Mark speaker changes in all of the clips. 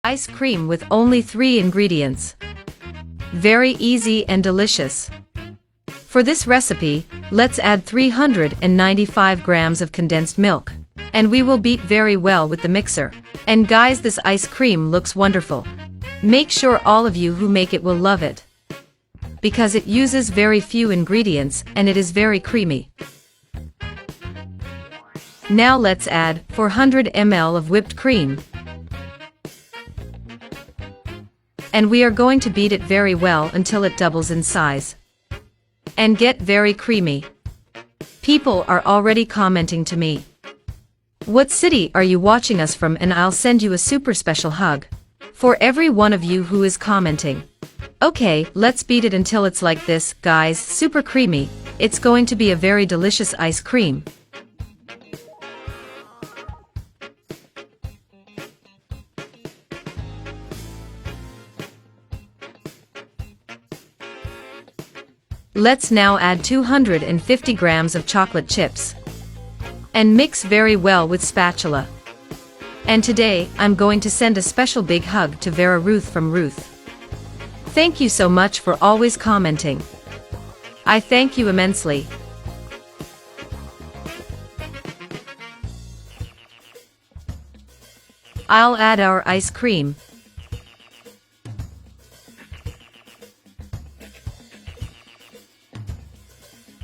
Speaker 1: Ice cream with only 3 ingredients. Very easy and delicious. For this recipe, let's add 395 grams of condensed milk. And we will beat very well with the mixer. And guys, this ice cream looks wonderful. Make sure all of you who make it will love it. Because it uses very few ingredients and it is very creamy. Now let's add 400 ml of whipped cream. And we are going to beat it very well until it doubles in size. And get very creamy. People are already commenting to me. What city are you watching us from? And I'll send you a super special hug. For every one of you who is commenting. Okay, let's beat it until it's like this, guys, super creamy. It's going to be a very delicious ice cream. Let's now add 250 grams of chocolate chips. And mix very well with spatula. And today, I'm going to send a special big hug to Vera Ruth from Ruth. Thank you so much for always commenting. I thank you immensely. I'll add our ice cream.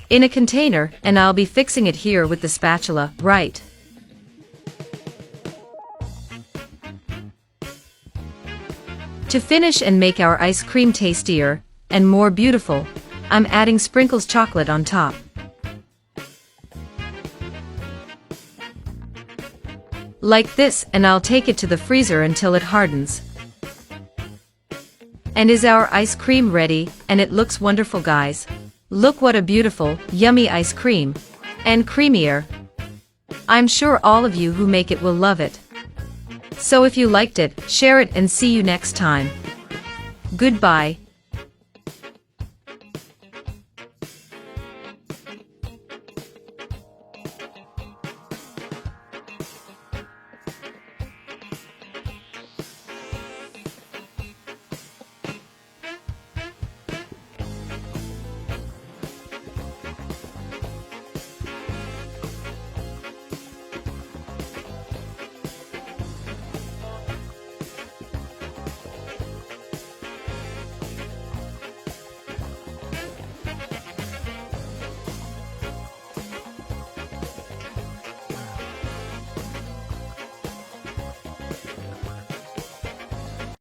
Speaker 1: In a container, and I'll be fixing it here with the spatula, right? To finish and make our ice cream tastier and more beautiful, I'm adding sprinkles chocolate on top. Like this, and I'll take it to the freezer until it hardens. And is our ice cream ready? And it looks wonderful, guys. Look what a beautiful, yummy ice cream. And creamier. I'm sure all of you who make it will love it. So if you liked it, share it and see you next time. Goodbye.